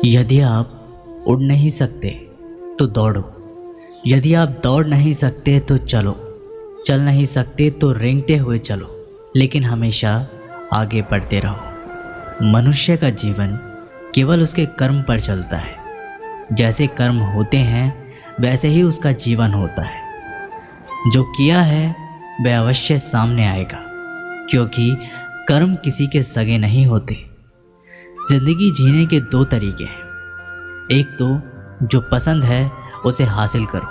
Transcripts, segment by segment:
यदि आप उड़ नहीं सकते तो दौड़ो। यदि आप दौड़ नहीं सकते तो चलो। चल नहीं सकते तो रेंगते हुए चलो, लेकिन हमेशा आगे बढ़ते रहो। मनुष्य का जीवन केवल उसके कर्म पर चलता है। जैसे कर्म होते हैं वैसे ही उसका जीवन होता है। जो किया है वह अवश्य सामने आएगा, क्योंकि कर्म किसी के सगे नहीं होते। जिंदगी जीने के दो तरीके हैं। एक तो जो पसंद है उसे हासिल करो,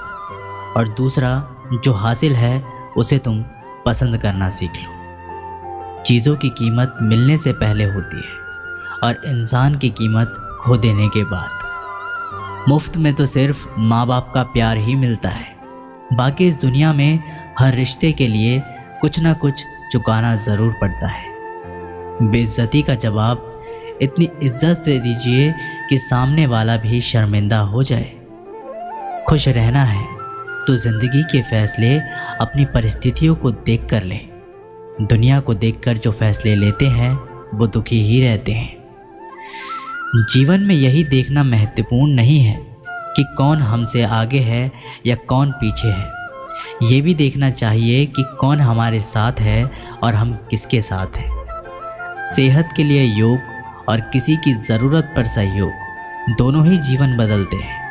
और दूसरा जो हासिल है उसे तुम पसंद करना सीख लो। चीज़ों की कीमत मिलने से पहले होती है और इंसान की कीमत खो देने के बाद। मुफ्त में तो सिर्फ माँ बाप का प्यार ही मिलता है। बाकी इस दुनिया में हर रिश्ते के लिए कुछ ना कुछ चुकाना ज़रूर पड़ता है। बेइज्जती का जवाब इतनी इज्जत से दीजिए कि सामने वाला भी शर्मिंदा हो जाए। खुश रहना है तो ज़िंदगी के फैसले अपनी परिस्थितियों को देख कर लें। दुनिया को देखकर जो फैसले लेते हैं वो दुखी ही रहते हैं। जीवन में यही देखना महत्वपूर्ण नहीं है कि कौन हमसे आगे है या कौन पीछे है। ये भी देखना चाहिए कि कौन हमारे साथ है और हम किसके साथ हैं। सेहत के लिए योग और किसी की ज़रूरत पर सहयोग, दोनों ही जीवन बदलते हैं।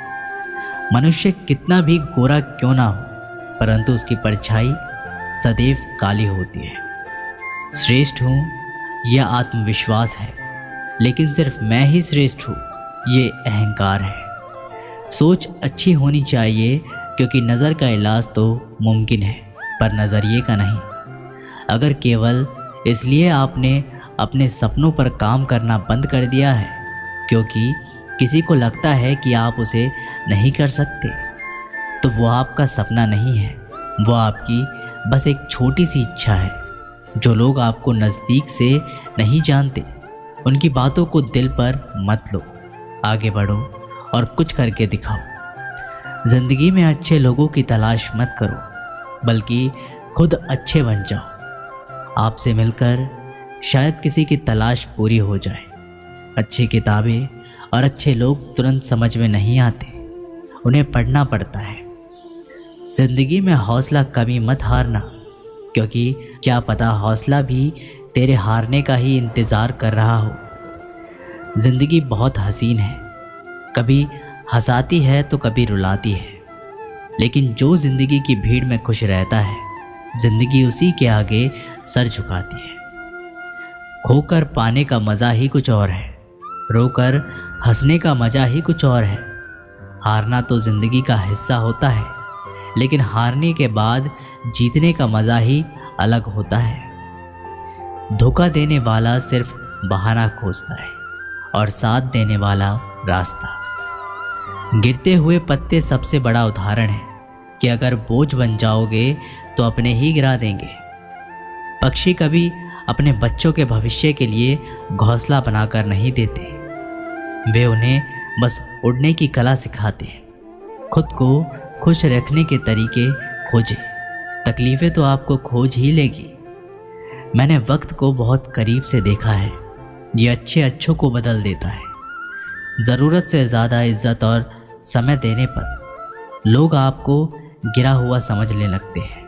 मनुष्य कितना भी गोरा क्यों ना हो, परंतु उसकी परछाई सदैव काली होती है। श्रेष्ठ हूँ यह आत्मविश्वास है, लेकिन सिर्फ मैं ही श्रेष्ठ हूँ ये अहंकार है। सोच अच्छी होनी चाहिए, क्योंकि नज़र का इलाज तो मुमकिन है पर नज़रिए का नहीं। अगर केवल इसलिए आपने अपने सपनों पर काम करना बंद कर दिया है क्योंकि किसी को लगता है कि आप उसे नहीं कर सकते, तो वो आपका सपना नहीं है, वो आपकी बस एक छोटी सी इच्छा है। जो लोग आपको नज़दीक से नहीं जानते उनकी बातों को दिल पर मत लो। आगे बढ़ो और कुछ करके दिखाओ। ज़िंदगी में अच्छे लोगों की तलाश मत करो, बल्कि खुद अच्छे बन जाओ। आपसे मिलकर शायद किसी की तलाश पूरी हो जाए। अच्छी किताबें और अच्छे लोग तुरंत समझ में नहीं आते, उन्हें पढ़ना पड़ता है। ज़िंदगी में हौसला कभी मत हारना, क्योंकि क्या पता हौसला भी तेरे हारने का ही इंतज़ार कर रहा हो। ज़िंदगी बहुत हसीन है, कभी हंसाती है तो कभी रुलाती है, लेकिन जो ज़िंदगी की भीड़ में खुश रहता है ज़िंदगी उसी के आगे सर झुकाती है। खोकर पाने का मज़ा ही कुछ और है, रोकर हंसने का मज़ा ही कुछ और है। हारना तो ज़िंदगी का हिस्सा होता है, लेकिन हारने के बाद जीतने का मज़ा ही अलग होता है। धोखा देने वाला सिर्फ बहाना खोजता है और साथ देने वाला रास्ता। गिरते हुए पत्ते सबसे बड़ा उदाहरण है कि अगर बोझ बन जाओगे तो अपने ही गिरा देंगे। पक्षी कभी अपने बच्चों के भविष्य के लिए घोंसला बनाकर नहीं देते, वे उन्हें बस उड़ने की कला सिखाते हैं। खुद को खुश रखने के तरीके खोजें, तकलीफ़ें तो आपको खोज ही लेगी। मैंने वक्त को बहुत करीब से देखा है, ये अच्छों को बदल देता है। ज़रूरत से ज़्यादा इज्जत और समय देने पर लोग आपको गिरा हुआ समझने लगते हैं।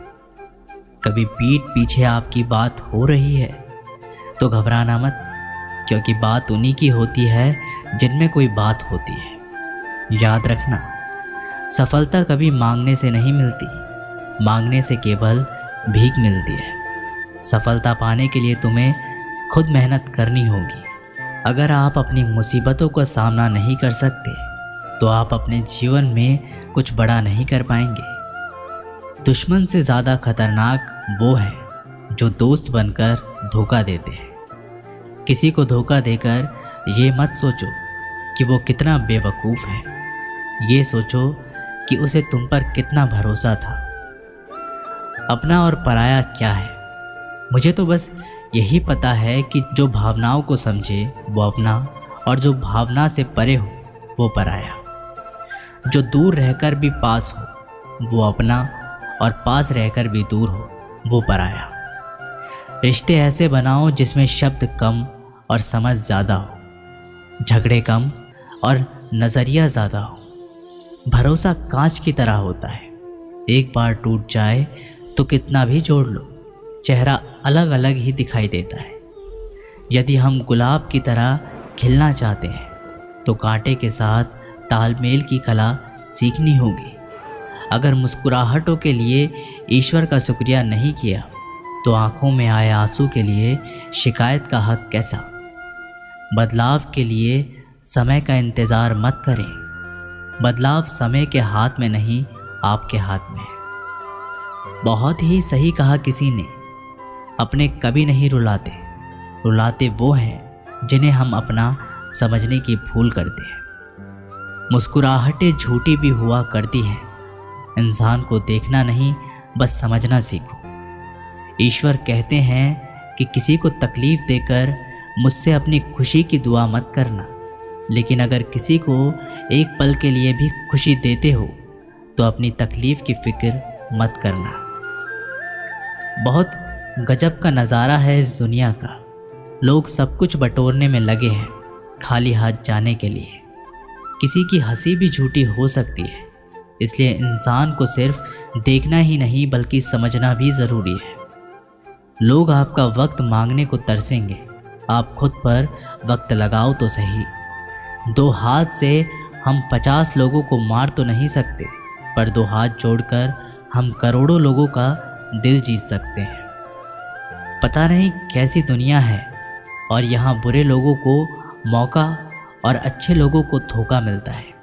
कभी पीठ पीछे आपकी बात हो रही है तो घबराना मत, क्योंकि बात उन्हीं की होती है जिनमें कोई बात होती है। याद रखना, सफलता कभी मांगने से नहीं मिलती, मांगने से केवल भीख मिलती है। सफलता पाने के लिए तुम्हें खुद मेहनत करनी होगी। अगर आप अपनी मुसीबतों का सामना नहीं कर सकते तो आप अपने जीवन में कुछ बड़ा नहीं कर पाएंगे। दुश्मन से ज़्यादा खतरनाक वो है जो दोस्त बनकर धोखा देते हैं। किसी को धोखा देकर ये मत सोचो कि वो कितना बेवकूफ़ है, ये सोचो कि उसे तुम पर कितना भरोसा था। अपना और पराया क्या है? मुझे तो बस यही पता है कि जो भावनाओं को समझे वो अपना, और जो भावना से परे हो वो पराया। जो दूर रहकर भी पास हो वो अपना, और पास रहकर भी दूर हो वो पराया। रिश्ते ऐसे बनाओ जिसमें शब्द कम और समझ ज़्यादा हो, झगड़े कम और नज़रिया ज़्यादा हो। भरोसा कांच की तरह होता है, एक बार टूट जाए तो कितना भी जोड़ लो, चेहरा अलग अलग ही दिखाई देता है। यदि हम गुलाब की तरह खिलना चाहते हैं तो कांटे के साथ तालमेल की कला सीखनी होगी। अगर मुस्कुराहटों के लिए ईश्वर का शुक्रिया नहीं किया तो आंखों में आए आंसू के लिए शिकायत का हक कैसा। बदलाव के लिए समय का इंतज़ार मत करें, बदलाव समय के हाथ में नहीं, आपके हाथ में है। बहुत ही सही कहा किसी ने, अपने कभी नहीं रुलाते, रुलाते वो हैं जिन्हें हम अपना समझने की भूल करते हैं। मुस्कुराहटें झूठी भी हुआ करती हैं, इंसान को देखना नहीं बस समझना सीखो। ईश्वर कहते हैं कि किसी को तकलीफ़ देकर मुझसे अपनी खुशी की दुआ मत करना, लेकिन अगर किसी को एक पल के लिए भी खुशी देते हो तो अपनी तकलीफ़ की फिक्र मत करना। बहुत गजब का नज़ारा है इस दुनिया का, लोग सब कुछ बटोरने में लगे हैं खाली हाथ जाने के लिए। किसी की हंसी भी झूठी हो सकती है, इसलिए इंसान को सिर्फ देखना ही नहीं बल्कि समझना भी ज़रूरी है। लोग आपका वक्त मांगने को तरसेंगे, आप खुद पर वक्त लगाओ तो सही। दो हाथ से हम 50 लोगों को मार तो नहीं सकते, पर दो हाथ जोड़कर हम करोड़ों लोगों का दिल जीत सकते हैं। पता नहीं कैसी दुनिया है, और यहाँ बुरे लोगों को मौका और अच्छे लोगों को धोखा मिलता है।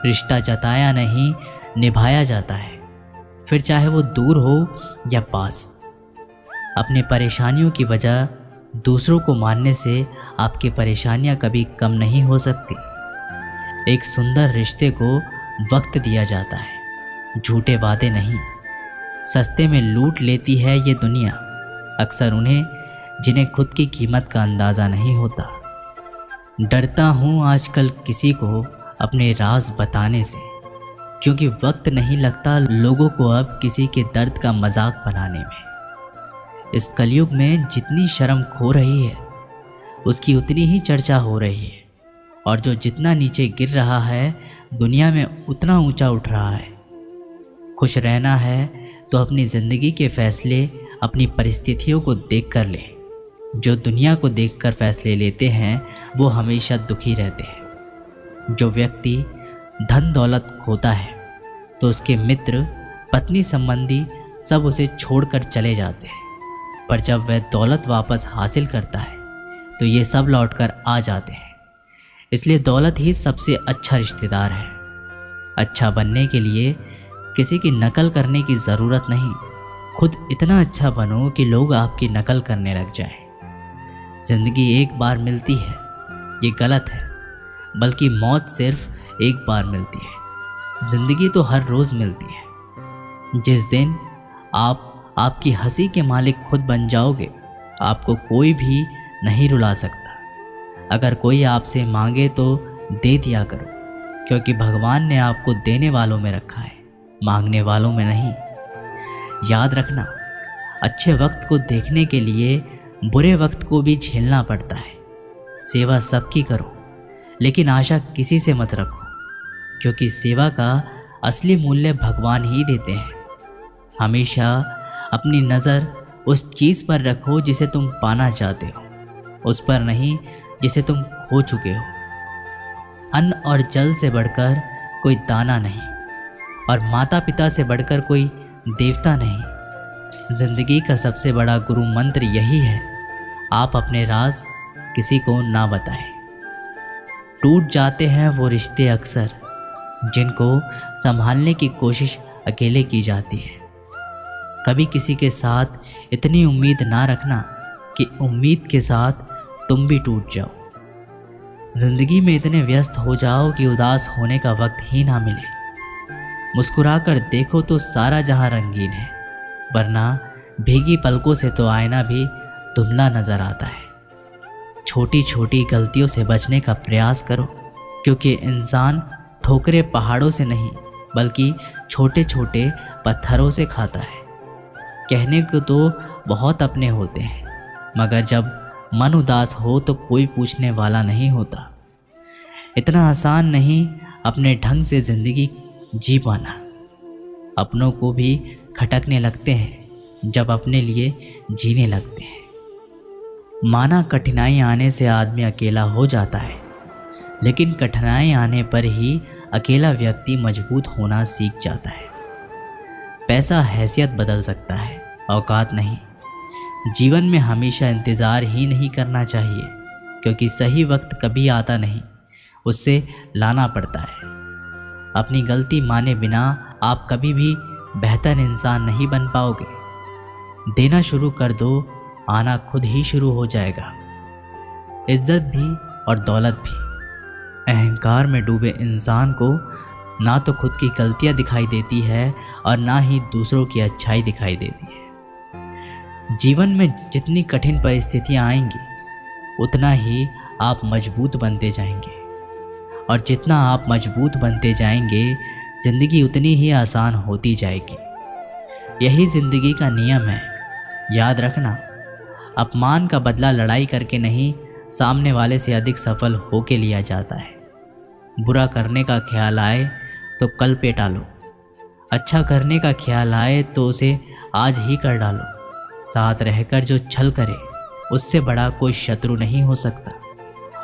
रिश्ता जताया नहीं निभाया जाता है, फिर चाहे वो दूर हो या पास। अपने परेशानियों की वजह दूसरों को मानने से आपकी परेशानियां कभी कम नहीं हो सकती। एक सुंदर रिश्ते को वक्त दिया जाता है, झूठे वादे नहीं। सस्ते में लूट लेती है ये दुनिया अक्सर उन्हें जिन्हें खुद की कीमत का अंदाज़ा नहीं होता। डरता हूँ आजकल किसी को अपने राज बताने से, क्योंकि वक्त नहीं लगता लोगों को अब किसी के दर्द का मजाक बनाने में। इस कलयुग में जितनी शर्म खो रही है उसकी उतनी ही चर्चा हो रही है, और जो जितना नीचे गिर रहा है दुनिया में उतना ऊंचा उठ रहा है। खुश रहना है तो अपनी ज़िंदगी के फैसले अपनी परिस्थितियों को देख कर ले। जो दुनिया को देखकर फैसले लेते हैं वो हमेशा दुखी रहते हैं। जो व्यक्ति धन दौलत खोता है तो उसके मित्र पत्नी संबंधी सब उसे छोड़कर चले जाते हैं, पर जब वह दौलत वापस हासिल करता है तो ये सब लौटकर आ जाते हैं। इसलिए दौलत ही सबसे अच्छा रिश्तेदार है। अच्छा बनने के लिए किसी की नकल करने की ज़रूरत नहीं, खुद इतना अच्छा बनो कि लोग आपकी नकल करने लग जाएं। ज़िंदगी एक बार मिलती है ये गलत है, बल्कि मौत सिर्फ एक बार मिलती है। ज़िंदगी तो हर रोज़ मिलती है। जिस दिन आप आपकी हंसी के मालिक खुद बन जाओगे, आपको कोई भी नहीं रुला सकता। अगर कोई आपसे मांगे तो दे दिया करो, क्योंकि भगवान ने आपको देने वालों में रखा है, मांगने वालों में नहीं। याद रखना, अच्छे वक्त को देखने के लिए बुरे वक्त को भी झेलना पड़ता है। सेवा सबकी करो, लेकिन आशा किसी से मत रखो, क्योंकि सेवा का असली मूल्य भगवान ही देते हैं। हमेशा अपनी नज़र उस चीज़ पर रखो जिसे तुम पाना चाहते हो, उस पर नहीं जिसे तुम खो चुके हो। अन्न और जल से बढ़कर कोई दाना नहीं, और माता पिता से बढ़कर कोई देवता नहीं। जिंदगी का सबसे बड़ा गुरु मंत्र यही है, आप अपने राज किसी को ना बताएं। टूट जाते हैं वो रिश्ते अक्सर जिनको संभालने की कोशिश अकेले की जाती है। कभी किसी के साथ इतनी उम्मीद ना रखना कि उम्मीद के साथ तुम भी टूट जाओ। जिंदगी में इतने व्यस्त हो जाओ कि उदास होने का वक्त ही ना मिले। मुस्कुराकर देखो तो सारा जहां रंगीन है, वरना भीगी पलकों से तो आईना भी धुंधला नजर आता है। छोटी छोटी गलतियों से बचने का प्रयास करो, क्योंकि इंसान ठोकरे पहाड़ों से नहीं बल्कि छोटे छोटे पत्थरों से खाता है। कहने को तो बहुत अपने होते हैं, मगर जब मन उदास हो तो कोई पूछने वाला नहीं होता। इतना आसान नहीं अपने ढंग से ज़िंदगी जी पाना। अपनों को भी खटकने लगते हैं जब अपने लिए जीने लगते हैं। माना कठिनाई आने से आदमी अकेला हो जाता है, लेकिन कठिनाई आने पर ही अकेला व्यक्ति मजबूत होना सीख जाता है। पैसा हैसियत बदल सकता है, औकात नहीं। जीवन में हमेशा इंतज़ार ही नहीं करना चाहिए, क्योंकि सही वक्त कभी आता नहीं, उससे लाना पड़ता है। अपनी गलती माने बिना आप कभी भी बेहतर इंसान नहीं बन पाओगे। देना शुरू कर दो, आना खुद ही शुरू हो जाएगा। इज्जत भी और दौलत भी। अहंकार में डूबे इंसान को ना तो खुद की गलतियां दिखाई देती है और ना ही दूसरों की अच्छाई दिखाई देती है। जीवन में जितनी कठिन परिस्थितियां आएंगी, उतना ही आप मजबूत बनते जाएंगे, और जितना आप मजबूत बनते जाएंगे, ज़िंदगी उतनी ही आसान होती जाएगी। यही ज़िंदगी का नियम है। याद रखना, अपमान का बदला लड़ाई करके नहीं, सामने वाले से अधिक सफल होके लिया जाता है। बुरा करने का ख्याल आए तो कल पे टालो, अच्छा करने का ख्याल आए तो उसे आज ही कर डालो। साथ रहकर जो छल करे, उससे बड़ा कोई शत्रु नहीं हो सकता,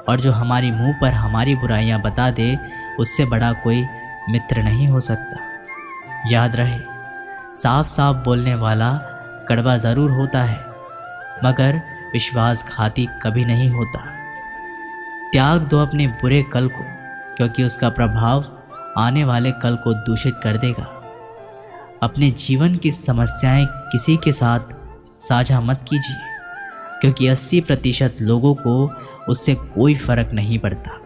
और जो हमारी मुंह पर हमारी बुराइयां बता दे, उससे बड़ा कोई मित्र नहीं हो सकता। याद रहे, साफ साफ बोलने वाला कड़वा ज़रूर होता है, मगर विश्वासघाती कभी नहीं होता। त्याग दो अपने बुरे कल को, क्योंकि उसका प्रभाव आने वाले कल को दूषित कर देगा। अपने जीवन की समस्याएं किसी के साथ साझा मत कीजिए, क्योंकि 80% लोगों को उससे कोई फर्क नहीं पड़ता।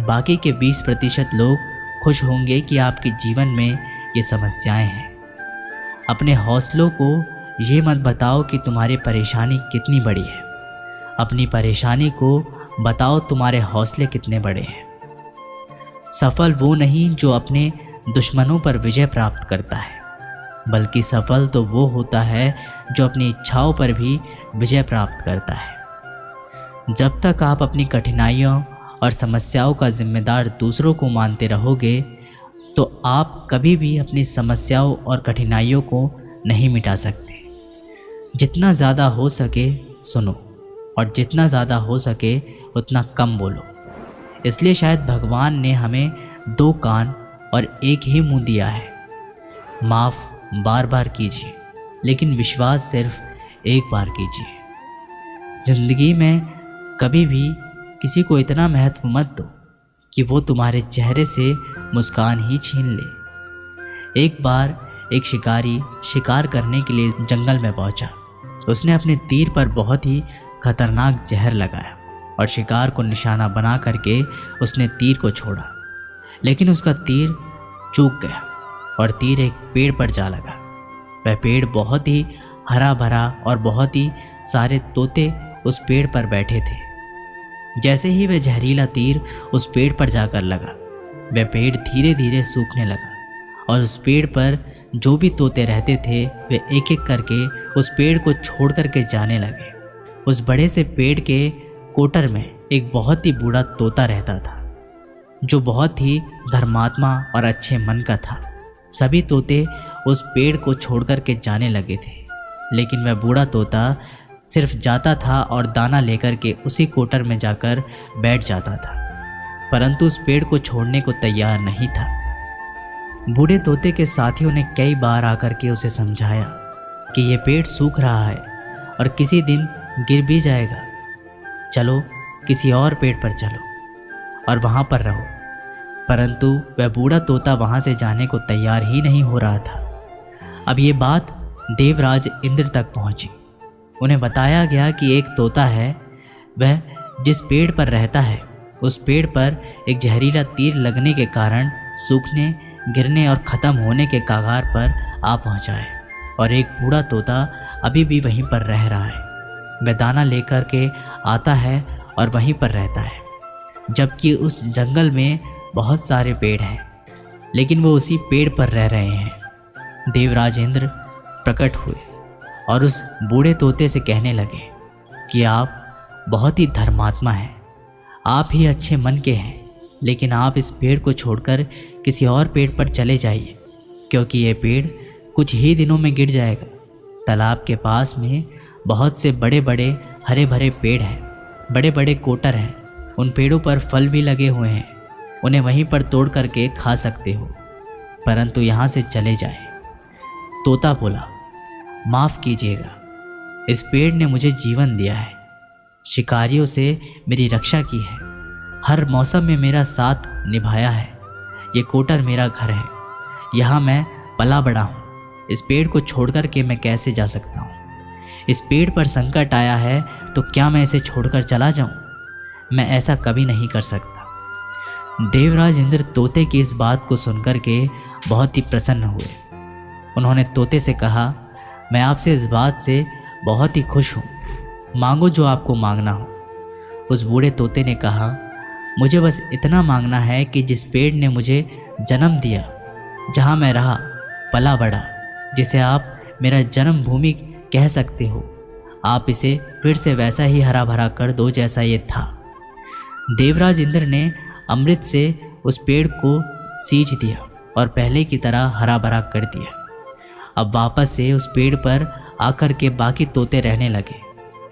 बाकी के 20% लोग खुश होंगे कि आपके जीवन में ये समस्याएं हैं। अपने हौसलों को ये मत बताओ कि तुम्हारी परेशानी कितनी बड़ी है। अपनी परेशानी को बताओ तुम्हारे हौसले कितने बड़े हैं। सफल वो नहीं जो अपने दुश्मनों पर विजय प्राप्त करता है, बल्कि सफल तो वो होता है जो अपनी इच्छाओं पर भी विजय प्राप्त करता है। जब तक आप अपनी कठिनाइयों और समस्याओं का जिम्मेदार दूसरों को मानते रहोगे, तो आप कभी भी अपनी समस्याओं और कठिनाइयों को नहीं मिटा सकते। जितना ज़्यादा हो सके सुनो, और जितना ज़्यादा हो सके उतना कम बोलो। इसलिए शायद भगवान ने हमें 2 कान और 1 ही मुंह दिया है। माफ़ बार बार कीजिए, लेकिन विश्वास सिर्फ एक बार कीजिए। ज़िंदगी में कभी भी किसी को इतना महत्व मत दो कि वो तुम्हारे चेहरे से मुस्कान ही छीन ले। एक बार एक शिकारी शिकार करने के लिए जंगल में पहुंचा। उसने अपने तीर पर बहुत ही खतरनाक जहर लगाया और शिकार को निशाना बना करके उसने तीर को छोड़ा, लेकिन उसका तीर चूक गया और तीर एक पेड़ पर जा लगा। वह पेड़ बहुत ही हरा भरा और बहुत ही सारे तोते उस पेड़ पर बैठे थे। जैसे ही वह जहरीला तीर उस पेड़ पर जाकर लगा, वह पेड़ धीरे धीरे सूखने लगा, और उस पेड़ पर जो भी तोते रहते थे वे एक एक करके उस पेड़ को छोड़ करके जाने लगे। उस बड़े से पेड़ के कोटर में एक बहुत ही बूढ़ा तोता रहता था, जो बहुत ही धर्मात्मा और अच्छे मन का था। सभी तोते उस पेड़ को छोड़ करके जाने लगे थे, लेकिन वह बूढ़ा तोता सिर्फ जाता था और दाना लेकर के उसी कोटर में जाकर बैठ जाता था, परंतु उस पेड़ को छोड़ने को तैयार नहीं था। बूढ़े तोते के साथियों ने कई बार आकर के उसे समझाया कि यह पेड़ सूख रहा है और किसी दिन गिर भी जाएगा, चलो किसी और पेड़ पर चलो और वहाँ पर रहो। परंतु वह बूढ़ा तोता वहाँ से जाने को तैयार ही नहीं हो रहा था। अब ये बात देवराज इंद्र तक पहुँची। उन्हें बताया गया कि एक तोता है, वह जिस पेड़ पर रहता है उस पेड़ पर एक जहरीला तीर लगने के कारण सूखने, गिरने और ख़त्म होने के कगार पर आ पहुँचा है, और एक बूढ़ा तोता अभी भी वहीं पर रह रहा है। वह दाना लेकर के आता है और वहीं पर रहता है, जबकि उस जंगल में बहुत सारे पेड़ हैं, लेकिन वो उसी पेड़ पर रह रहे हैं। देवराज इंद्र प्रकट हुए और उस बूढ़े तोते से कहने लगे कि आप बहुत ही धर्मात्मा हैं, आप ही अच्छे मन के हैं, लेकिन आप इस पेड़ को छोड़कर किसी और पेड़ पर चले जाइए, क्योंकि ये पेड़ कुछ ही दिनों में गिर जाएगा। तालाब के पास में बहुत से बड़े बड़े हरे भरे पेड़ हैं, बड़े बड़े कोटर हैं। उन पेड़ों पर फल भी लगे हुए हैं, उन्हें वहीं पर तोड़ करके खा सकते हो, परंतु यहाँ से चले जाएं। तोता बोला, माफ़ कीजिएगा, इस पेड़ ने मुझे जीवन दिया है, शिकारियों से मेरी रक्षा की है, हर मौसम में मेरा साथ निभाया है। ये कोटर मेरा घर है, यहाँ मैं पला बड़ा हूँ। इस पेड़ को छोड़कर के मैं कैसे जा सकता हूँ? इस पेड़ पर संकट आया है तो क्या मैं इसे छोड़कर चला जाऊँ? मैं ऐसा कभी नहीं कर सकता। देवराज इंद्र तोते की इस बात को सुनकर के बहुत ही प्रसन्न हुए। उन्होंने तोते से कहा, मैं आपसे इस बात से बहुत ही खुश हूँ, मांगो जो आपको मांगना हो। उस बूढ़े तोते ने कहा, मुझे बस इतना मांगना है कि जिस पेड़ ने मुझे जन्म दिया, जहाँ मैं रहा पला बड़ा, जिसे आप मेरा जन्म भूमि कह सकते हो, आप इसे फिर से वैसा ही हरा भरा कर दो जैसा ये था। देवराज इंद्र ने अमृत से उस पेड़ को सींच दिया और पहले की तरह हरा भरा कर दिया। अब वापस से उस पेड़ पर आकर के बाकी तोते रहने लगे।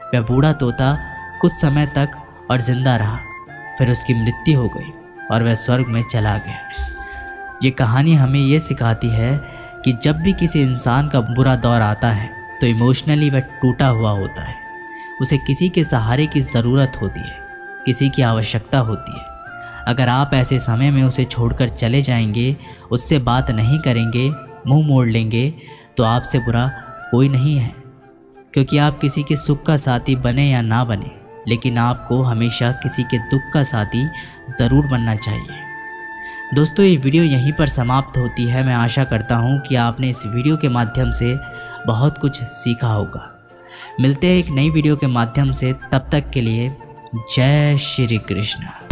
वह बूढ़ा तोता कुछ समय तक और जिंदा रहा, फिर उसकी मृत्यु हो गई और वह स्वर्ग में चला गया। ये कहानी हमें ये सिखाती है कि जब भी किसी इंसान का बुरा दौर आता है तो इमोशनली वह टूटा हुआ होता है, उसे किसी के सहारे की ज़रूरत होती है, किसी की आवश्यकता होती है। अगर आप ऐसे समय में उसे छोड़कर चले जाएंगे, उससे बात नहीं करेंगे, मुंह मोड़ लेंगे, तो आपसे बुरा कोई नहीं है, क्योंकि आप किसी के सुख का साथी बने या ना बने, लेकिन आपको हमेशा किसी के दुख का साथी ज़रूर बनना चाहिए। दोस्तों, ये वीडियो यहीं पर समाप्त होती है। मैं आशा करता हूँ कि आपने इस वीडियो के माध्यम से बहुत कुछ सीखा होगा। मिलते हैं एक नई वीडियो के माध्यम से, तब तक के लिए जय श्री कृष्ण।